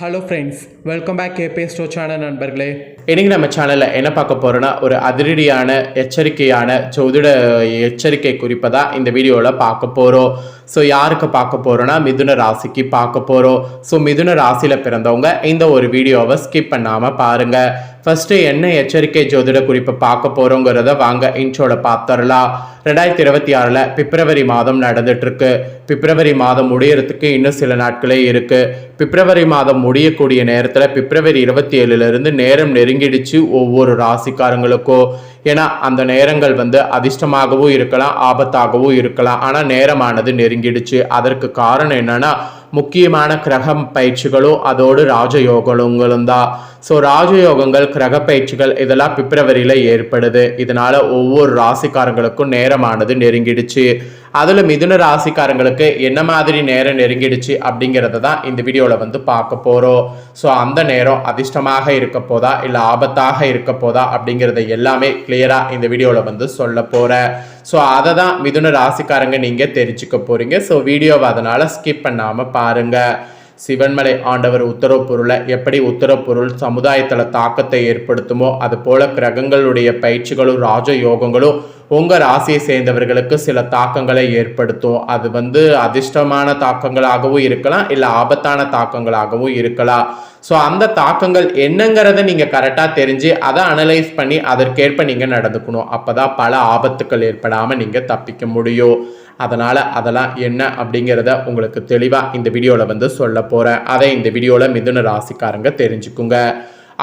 Hello friends, welcome back கேபே ஸ்டோ channel நண்பர்களே. இன்றைக்கி நம்ம சேனலில் என்ன பார்க்க போகிறோன்னா, ஒரு அதிரடியான எச்சரிக்கையான ஜோதிட எச்சரிக்கை குறிப்பை தான் இந்த வீடியோவில் பார்க்க போகிறோம். ஸோ யாருக்கு பார்க்க போகிறோன்னா, மிதுன ராசிக்கு பார்க்க போகிறோம். ஸோ மிதுன ராசியில் பிறந்தவங்க இந்த ஒரு வீடியோவை ஸ்கிப் பண்ணாமல் பாருங்கள். ஃபஸ்ட்டு என்ன எச்சரிக்கை ஜோதிட குறிப்பை பார்க்க போகிறோங்கிறத வாங்க இன்ட்ரோல பார்த்துடலாம். 2026 பிப்ரவரி மாதம் நடந்துட்டுருக்கு. பிப்ரவரி மாதம் முடியறதுக்கு இன்னும் சில நாட்களே இருக்குது. பிப்ரவரி மாதம் முடியக்கூடிய நேரத்தில் பிப்ரவரி 27 நேரம் நெருங்கிடுச்சு ஒவ்வொரு ராசிக்காரங்களுக்கும். ஏன்னா அந்த நேரங்கள் அதிர்ஷ்டமாகவும் இருக்கலாம், ஆபத்தாகவும் இருக்கலாம். ஆனால் நேரமானது நெருங்கிடுச்சு. அதற்கு காரணம் என்னன்னா, முக்கியமான கிரகம் பயிற்சிகளும் அதோடு ராஜயோகங்களும் தான். ஸோ ராஜயோகங்கள், கிரக பயிற்சிகள் இதெல்லாம் பிப்ரவரியில் ஏற்படுது. இதனால ஒவ்வொரு ராசிக்காரங்களுக்கும் நேரமானது நெருங்கிடுச்சு. அதில் மிதுன ராசிக்காரங்களுக்கு என்ன மாதிரி நேரம் நெருங்கிடுச்சு அப்படிங்கிறத தான் இந்த வீடியோவில் பார்க்க போகிறோம். ஸோ அந்த நேரம் அதிர்ஷ்டமாக இருக்க போதா இல்லை ஆபத்தாக இருக்க போதா அப்படிங்கிறத எல்லாமே கிளியராக இந்த வீடியோவில் சொல்ல போகிறேன். ஸோ அதை தான் மிதுன ராசிக்காரங்க நீங்கள் தெரிஞ்சுக்க போகிறீங்க. ஸோ வீடியோவை அதனால் ஸ்கிப் பண்ணாமல் பாருங்கள். சிவன்மலை ஆண்டவர் உத்தரவு பொருளை எப்படி உத்தரவு பொருள் சமுதாயத்தில் தாக்கத்தை ஏற்படுத்துமோ, அது போல கிரகங்களுடைய பயிற்சிகளும் ராஜயோகங்களும் உங்கள் ராசியை சேர்ந்தவர்களுக்கு சில தாக்கங்களை ஏற்படுத்தும். அது அதிர்ஷ்டமான தாக்கங்களாகவும் இருக்கலாம், இல்லை ஆபத்தான தாக்கங்களாகவும் இருக்கலாம். ஸோ அந்த தாக்கங்கள் என்னங்கிறத நீங்கள் கரெக்டாக தெரிஞ்சு அதை அனலைஸ் பண்ணி அதற்கேற்ப நீங்கள் நடந்துக்கணும். அப்போ தான் பல ஆபத்துக்கள் ஏற்படாமல் நீங்கள் தப்பிக்க முடியும். அதனால் அதெல்லாம் என்ன அப்படிங்கிறத உங்களுக்கு தெளிவாக இந்த வீடியோவில் சொல்ல போகிறேன். அதை இந்த வீடியோவில் மிதுன ராசிக்காரங்க தெரிஞ்சுக்குங்க.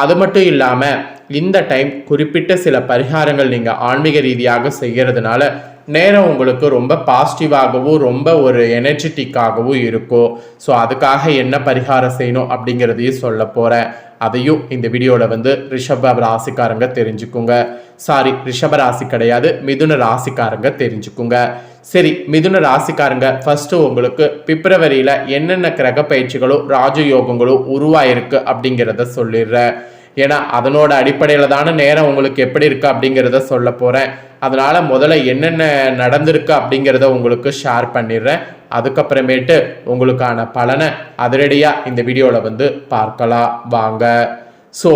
அது மட்டும் இல்லாமல் இந்த டைம் குறிப்பிட்ட சில பரிகாரங்கள் நீங்கள் ஆன்மீக ரீதியாக செய்கிறதுனால நேரம் உங்களுக்கு ரொம்ப பாசிட்டிவாகவும் ரொம்ப ஒரு எனர்ஜெட்டிக்காகவும் இருக்கும். ஸோ அதுக்காக என்ன பரிகாரம் செய்யணும் அப்படிங்கிறதையும் சொல்ல போகிறேன். அதையும் இந்த வீடியோவில் ரிஷப ராசிக்காரங்க தெரிஞ்சுக்குங்க. சாரி, ரிஷப ராசி கிடையாது, மிதுன ராசிக்காரங்க தெரிஞ்சுக்குங்க. சரி, மிதுன ராசிக்காரங்க ஃபர்ஸ்ட் உங்களுக்கு பிப்ரவரியில் என்னென்ன கிரக பயிற்சிகளும் ராஜயோகங்களும் உருவாயிருக்கு அப்படிங்கிறத சொல்லிடுறேன். ஏன்னா அதனோட அடிப்படையில் தானே நேரம் உங்களுக்கு எப்படி இருக்கு அப்படிங்கிறத சொல்ல போகிறேன். அதனால முதல்ல என்னென்ன நடந்திருக்கு அப்படிங்கிறத உங்களுக்கு ஷேர் பண்ணிடுறேன். அதுக்கப்புறமேட்டு உங்களுக்கான பலனை அதிரடியாக இந்த வீடியோவில் பார்க்கலாம் வாங்க. ஸோ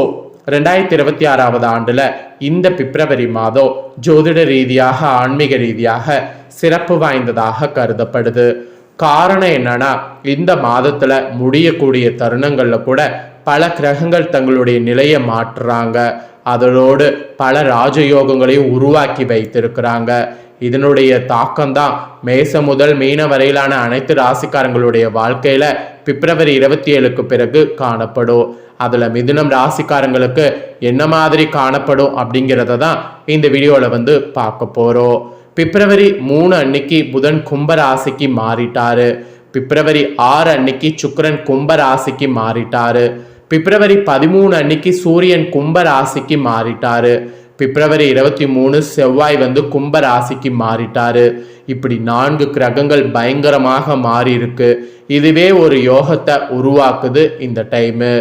2026 ஆண்டில் இந்த பிப்ரவரி மாதம் ஜோதிட ரீதியாக ஆன்மீக ரீதியாக சிறப்பு வாய்ந்ததாக கருதப்படுது. காரணம் என்னன்னா, இந்த மாதத்தில் முடியக்கூடிய தருணங்களில் கூட பல கிரகங்கள் தங்களுடைய நிலையை மாற்றுறாங்க. அதனோடு பல ராஜயோகங்களையும் உருவாக்கி வைத்திருக்கிறாங்க. இதனுடைய தாக்கம்தான் மேசம் முதல் மீன வரையிலான அனைத்து ராசிக்காரங்களுடைய வாழ்க்கையில பிப்ரவரி 27 பிறகு காணப்படும். அதுல மிதுனம் ராசிக்காரங்களுக்கு என்ன மாதிரி காணப்படும் அப்படிங்கிறத தான் இந்த வீடியோல பார்க்க போறோம். பிப்ரவரி 3 அன்னைக்கு புதன் கும்ப ராசிக்கு மாறிட்டாரு. பிப்ரவரி 6 அன்னைக்கு சுக்கிரன் கும்ப ராசிக்கு மாறிட்டாரு. பிப்ரவரி 13 அன்னைக்கு சூரியன் கும்ப ராசிக்கு மாறிட்டாரு. பிப்ரவரி 23 செவ்வாய் கும்ப ராசிக்கு மாறிட்டாரு. இப்படி 4 கிரகங்கள் பயங்கரமாக மாறி இருக்கு. இதுவே ஒரு யோகத்தை உருவாக்குது இந்த டைமு.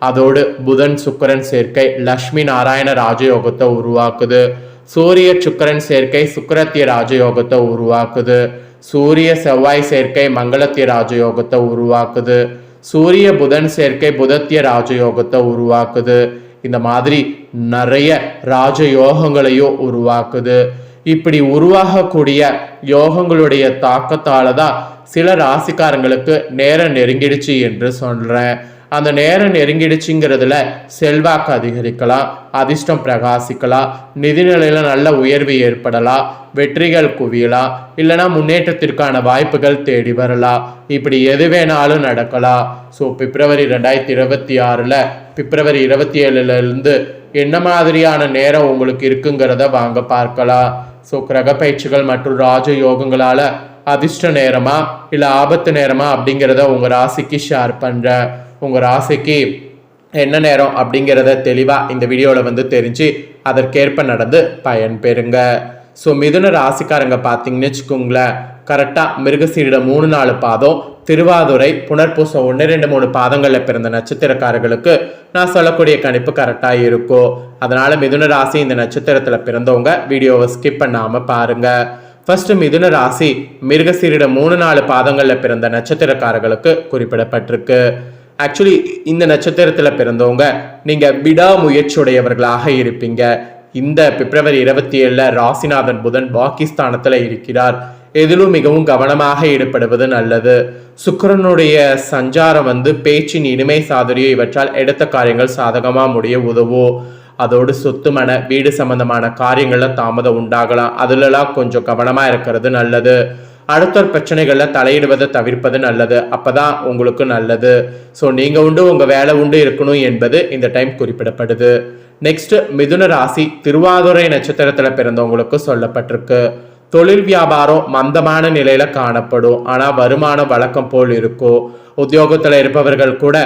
அதோடு புதன் சுக்கிரன் சேர்க்கை லக்ஷ்மி நாராயண ராஜயோகத்தை உருவாக்குது. சூரிய சுக்கிரன் சேர்க்கை சுக்கிரத்திய ராஜயோகத்தை உருவாக்குது. சூரிய செவ்வாய் சேர்க்கை மங்களத்திய ராஜயோகத்தை உருவாக்குது. சூரிய புதன் சேர்க்கை புதத்திய ராஜயோகத்தை உருவாக்குது. இந்த மாதிரி நிறைய ராஜயோகங்களையும் உருவாக்குது. இப்படி உருவாகக்கூடிய யோகங்களுடைய தாக்கத்தால தான் சில ராசிக்காரங்களுக்கு நேரம் நெருங்கிடுச்சு என்று சொல்றேன். அந்த நேரம் நெருங்கிடுச்சுங்கிறதுல செல்வாக்கு அதிகரிக்கலாம், அதிர்ஷ்டம் பிரகாசிக்கலாம், நிதிநிலையில நல்ல உயர்வு ஏற்படலாம், வெற்றிகள் குவியலாம், இல்லைனா முன்னேற்றத்திற்கான வாய்ப்புகள் தேடி வரலாம். இப்படி எது வேணாலும் நடக்கலாம். ஸோ பிப்ரவரி 2026 பிப்ரவரி 27 என்ன மாதிரியான நேரம் உங்களுக்கு இருக்குங்கிறத வாங்க பார்க்கலாம். ஸோ கிரக பயிற்சிகள் மற்றும் ராஜயோகங்களால அதிர்ஷ்ட நேரமா இல்லை ஆபத்து நேரமா அப்படிங்கிறத உங்கள் ராசிக்கு ஷேர் பண்ணுறேன். உங்கள் ராசிக்கு என்ன நேரம் அப்படிங்கிறத தெளிவாக இந்த வீடியோவில் தெரிஞ்சு அதற்கேற்ப நடந்து பயன் பெறுங்க. ஸோ மிதுன ராசிக்காரங்க பார்த்தீங்கன்னு வச்சுக்கோங்களேன், கரெக்டாக மிருகசீரிடம் 3-4 பாதம், திருவாதுரை, புனர்பூசம் 1-2-3 பாதங்களில் பிறந்த நட்சத்திரக்காரர்களுக்கு நான் சொல்லக்கூடிய கணிப்பு கரெக்டாக இருக்கும். அதனால் மிதுன ராசி இந்த நட்சத்திரத்தில் பிறந்தவங்க வீடியோவை ஸ்கிப் பண்ணாமல் பாருங்கள். ஃபர்ஸ்ட் மிதுன ராசி மிருகசீரிடம் 3-4 பாதங்களில் பிறந்த நட்சத்திரக்காரர்களுக்கு குறிப்பிடப்பட்டிருக்கு. ஆக்சுவலி இந்த நட்சத்திரத்தில் பிறந்தவங்க நீங்கள் விடாமுயற்சியுடையவர்களாக இருப்பீங்க. இந்த பிப்ரவரி 27 ராசிநாதன் புதன் பாகிஸ்தானத்தில் இருக்கிறார். எதிலும் மிகவும் கவனமாக ஈடுபடுவது நல்லது. சுக்கிரனுடைய சஞ்சாரம் பேச்சின் இனிமை சாதுரியம் இவற்றால் எடுத்த காரியங்கள் சாதகமாக முடிய உதவும். அதோடு சொத்து மன வீடு சம்பந்தமான காரியங்கள்ல தாமதம் உண்டாகலாம். அதுலலாம் கொஞ்சம் கவனமாக இருக்கிறது நல்லது. அடுத்த பிரச்சனைகளில் தலையிடுவதை தவிர்ப்பது நல்லது. அப்பதான் உங்களுக்கு நல்லது. ஸோ நீங்கள் உண்டு உங்கள் வேலை உண்டு இருக்கணும் என்பது இந்த டைம் குறிப்பிடப்படுது. நெக்ஸ்ட் மிதுன ராசி திருவாதுரை நட்சத்திரத்தில் பிறந்தவங்களுக்கு சொல்லப்பட்டிருக்கு. தொழில் வியாபாரம் மந்தமான நிலையில காணப்படும். ஆனால் வருமானம் வழக்கம் போல் இருக்கும். உத்தியோகத்தில் இருப்பவர்கள் கூட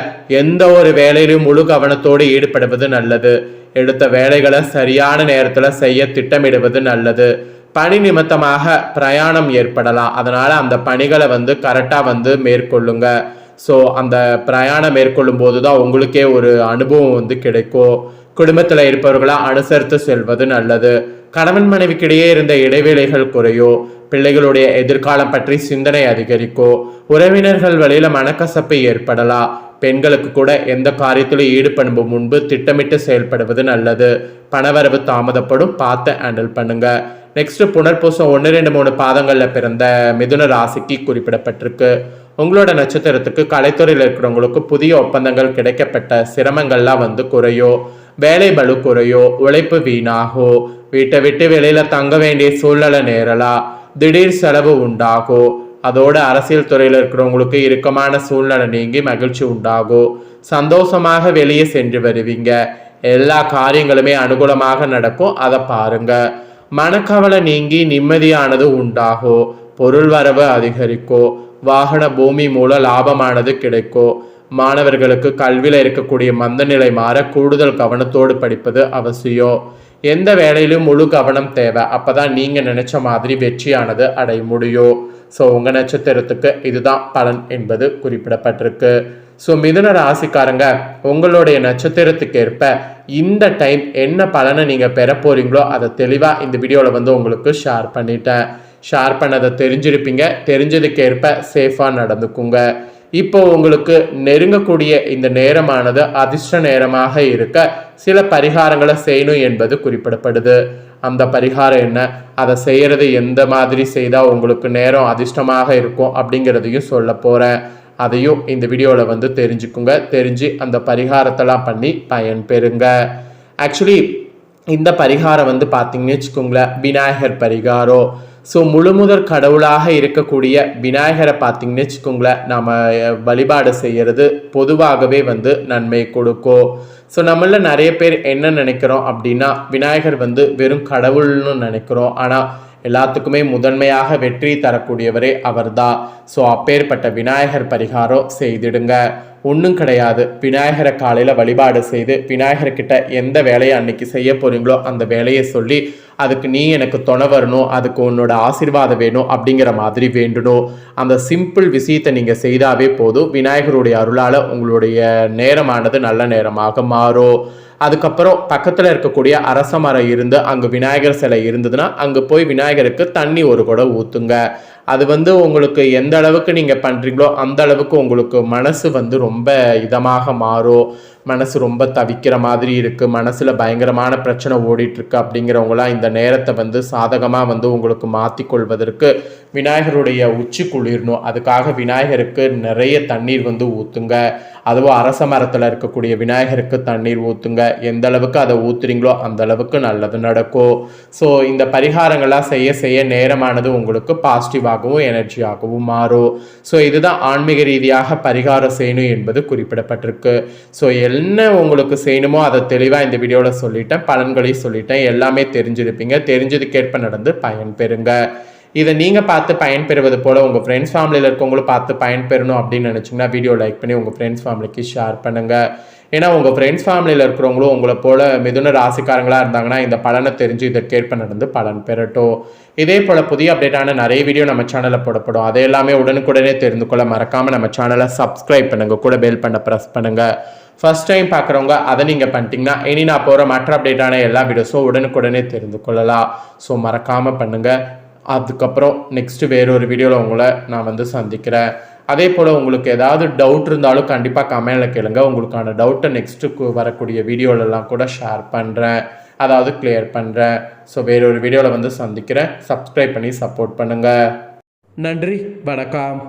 எந்த ஒரு வேலையிலும் முழு கவனத்தோடு ஈடுபடுவது நல்லது. எடுத்த வேலைகளை சரியான நேரத்தில் செய்ய திட்டமிடுவது நல்லது. பணி நிமித்தமாக பிரயாணம் ஏற்படலாம். அதனால அந்த பணிகளை கரெக்டாக மேற்கொள்ளுங்க. ஸோ அந்த பிரயாணம் மேற்கொள்ளும் போது தான் உங்களுக்கே ஒரு அனுபவம் கிடைக்கும். குடும்பத்தில் இருப்பவர்களாக அனுசரித்து செல்வது நல்லது. கணவன் மனைவிக்கிடையே இருந்த இடைவேளைகள் குறையோ. பிள்ளைகளுடைய எதிர்காலம் பற்றி சிந்தனை அதிகரிக்கோ. உறவினர்கள் வழியில மனக்கசப்பு ஏற்படலாம். பெண்களுக்கு கூட எந்த காரியத்திலும் ஈடுபடும் முன்பு திட்டமிட்டு செயல்படுவது நல்லது. பணவரவு தாமதப்படும், பார்த்து ஹேண்டில் பண்ணுங்க. நெக்ஸ்ட் புனர்பூசம் 1, 2, 3 பாதங்களில் பிறந்த மிதுன ராசிக்கு குறிப்பிடப்பட்டிருக்கு. உங்களோட நட்சத்திரத்துக்கு கலைத்துறையில் இருக்கிறவங்களுக்கு புதிய ஒப்பந்தங்கள் கிடைக்கப்பட்ட சிரமங்கள்லாம் குறையோ. வேலை பளு குறையோ. உழைப்பு வீணாகோ. வீட்டை விட்டு வெளியில தங்க வேண்டிய சூழ்நிலை நேரலாம். திடீர் செலவு உண்டாகும். அதோட அரசியல் துறையில் இருக்கிறவங்களுக்கு இறுக்கமான சூழ்நிலை நீங்கி மகிழ்ச்சி உண்டாகும். சந்தோஷமாக வெளியே சென்று வருவீங்க. எல்லா காரியங்களுமே அனுகூலமாக நடக்கும். அதை பாருங்க. மனக்கவலை நீங்கி நிம்மதியானது உண்டாகும். பொருள் வரவு அதிகரிக்கும். வாகன பூமி மூலம் லாபமானது கிடைக்கும். மாணவர்களுக்கு கல்வியில் இருக்கக்கூடிய மந்த நிலை மாற கூடுதல் கவனத்தோடு படிப்பது அவசியம். எந்த வேலையிலும் முழு கவனம் தேவை. அப்பதான் நீங்க நினைச்ச மாதிரி வெற்றியானது அடைய முடியும். ஸோ உங்க நட்சத்திரத்துக்கு இதுதான் பலன் என்பது குறிப்பிடப்பட்டிருக்கு. ஸோ மிதுன ராசிக்காரங்க, உங்களுடைய நட்சத்திரத்துக்கு ஏற்ப இந்த டைம் என்ன பலனை நீங்கள் பெற போறீங்களோ அதை தெளிவாக இந்த வீடியோவில் உங்களுக்கு ஷேர் பண்ணிட்டேன். ஷேர் பண்ணதை தெரிஞ்சிருப்பீங்க. தெரிஞ்சதுக்கு ஏற்ப சேஃபாக நடந்துக்குங்க. இப்போ உங்களுக்கு நெருங்கக்கூடிய இந்த நேரமானது அதிர்ஷ்ட நேரமாக இருக்க சில பரிகாரங்களை செய்யணும் என்பது குறிப்பிடப்படுது. அந்த பரிகாரம் என்ன, அதை செய்யறது எந்த மாதிரி செய்தால் உங்களுக்கு நேரம் அதிர்ஷ்டமாக இருக்கும் அப்படிங்கிறதையும் சொல்ல போகிறேன். அதையும் இந்த வீடியோவில் தெரிஞ்சுக்குங்க. தெரிஞ்சு அந்த பரிகாரத்தெல்லாம் பண்ணி பயன்பெறுங்க. ஆக்சுவலி இந்த பரிகாரம் பார்த்தீங்கன்னு வச்சுக்கோங்களேன், விநாயகர் பரிகாரம். ஸோ முழுமுதற் கடவுளாக இருக்கக்கூடிய விநாயகரை பார்த்தீங்கன்னு வச்சுக்கோங்களேன், நம்ம வழிபாடு செய்கிறது பொதுவாகவே நன்மை கொடுக்கும். ஸோ நம்மள நிறைய பேர் என்ன நினைக்கிறோம் அப்படின்னா, விநாயகர் வெறும் கடவுள்னு நினைக்கிறோம். ஆனால் எல்லாத்துக்குமே முதன்மையாக வெற்றி தரக்கூடியவரே அவர்தான். ஸோ அப்பேற்பட்ட விநாயகர் பரிகாரம் செய்திடுங்க. ஒன்றும் கிடையாது. விநாயகரை காலையில் வழிபாடு செய்து விநாயகர்கிட்ட எந்த வேலையை அன்னைக்கு செய்ய போறீங்களோ அந்த வேலையை சொல்லி, அதுக்கு நீ எனக்கு துணை வரணும், அதுக்கு உன்னோட ஆசீர்வாதம் வேணும் அப்படிங்கிற மாதிரி வேண்டணும். அந்த சிம்பிள் விஷயத்தை நீங்கள் செய்தாவே போதும். விநாயகருடைய அருளால் உங்களுடைய நேரமானது நல்ல நேரமாக மாறும். அதுக்கப்புறம் பக்கத்தில் இருக்கக்கூடிய அரச மரம் இருந்து அங்கே விநாயகர் சிலை இருந்ததுன்னா அங்கே போய் விநாயகருக்கு தண்ணி ஒரு குடம் ஊற்றுங்க. அது உங்களுக்கு எந்த அளவுக்கு நீங்கள் பண்ணுறீங்களோ அந்த அளவுக்கு உங்களுக்கு மனசு ரொம்ப இதமாக மாறும். மனசு ரொம்ப தவிக்கிற மாதிரி இருக்குது, மனசில் பயங்கரமான பிரச்சனை ஓடிட்டுருக்கு அப்படிங்கிறவங்களாம் இந்த நேரத்தை சாதகமாக உங்களுக்கு மாற்றிக்கொள்வதற்கு விநாயகருடைய உச்சி குளிரணும். அதுக்காக விநாயகருக்கு நிறைய தண்ணீர் ஊற்றுங்க. அதுவும் அரச மரத்தில் இருக்கக்கூடிய விநாயகருக்கு தண்ணீர் ஊற்றுங்க. எந்த அளவுக்கு அதை ஊற்றுறீங்களோ அந்த அளவுக்கு நல்லது நடக்கும். ஸோ இந்த பரிகாரங்கள்லாம் செய்ய செய்ய நேரமானது உங்களுக்கு பாசிட்டிவாகவும் எனர்ஜியாகவும் மாறும். ஸோ இதுதான் ஆன்மீக ரீதியாக பரிகாரம் செய்யணும் என்பது குறிப்பிடப்பட்டிருக்கு. ஸோ என்ன உங்களுக்கு செய்யணுமோ அதை தெளிவாக இந்த வீடியோவில் சொல்லிட்டேன். பலன்களையும் சொல்லிட்டேன். எல்லாமே தெரிஞ்சிருப்பீங்க. தெரிஞ்சதுக்கேற்ப நடந்து பயன்பெறுங்க. இதை நீங்கள் பார்த்து பயன்பெறுவது போல் உங்கள் ஃப்ரெண்ட்ஸ் ஃபேமிலியில் இருக்கவங்களும் பார்த்து பயன்பெறணும் அப்படின்னு நினச்சிங்கன்னா வீடியோ லைக் பண்ணி உங்கள் ஃப்ரெண்ட்ஸ் ஃபேமிலிக்கு ஷேர் பண்ணுங்கள். ஏன்னா உங்கள் ஃப்ரெண்ட்ஸ் ஃபேமிலியில் இருக்கிறவங்களும் உங்களை போல் மிதுன ராசிக்காரங்களாக இருந்தாங்கன்னா இந்த பலனை தெரிஞ்சு இதற்கேற்ப நடந்து பலன் பெறட்டும். இதே போல் புதிய அப்டேட்டான நிறைய வீடியோ நம்ம சேனலில் போடப்படும். அதை எல்லாமே உடனுக்குடனே தெரிந்து கொள்ள மறக்காமல் நம்ம சேனலை சப்ஸ்கிரைப் பண்ணுங்கள். கூட பெல் பண்ண ப்ரெஸ் பண்ணுங்கள். ஃபர்ஸ்ட் டைம் பார்க்குறவங்க அதை நீங்கள் பண்ணிட்டீங்கன்னா இனி நான் போகிற மற்ற அப்டேட்டான எல்லா வீடியோஸும் உடனுக்குடனே தெரிந்து கொள்ளலாம். ஸோ மறக்காமல் பண்ணுங்கள். அதுக்கப்புறம் நெக்ஸ்ட்டு வேறொரு வீடியோவில் உங்களை நான் சந்திக்கிறேன். அதே போல் உங்களுக்கு ஏதாவது டவுட் இருந்தாலும் கண்டிப்பாக கமெண்டில் கேளுங்க. உங்களுக்கான டவுட்டை நெக்ஸ்ட்டு வரக்கூடிய வீடியோலலாம் கூட ஷேர் பண்ணுறேன், அதாவது கிளியர் பண்ணுறேன். ஸோ வேறொரு வீடியோவில் வந்து சந்திக்கிறேன். சப்ஸ்கிரைப் பண்ணி சப்போர்ட் பண்ணுங்கள். நன்றி, வணக்கம்.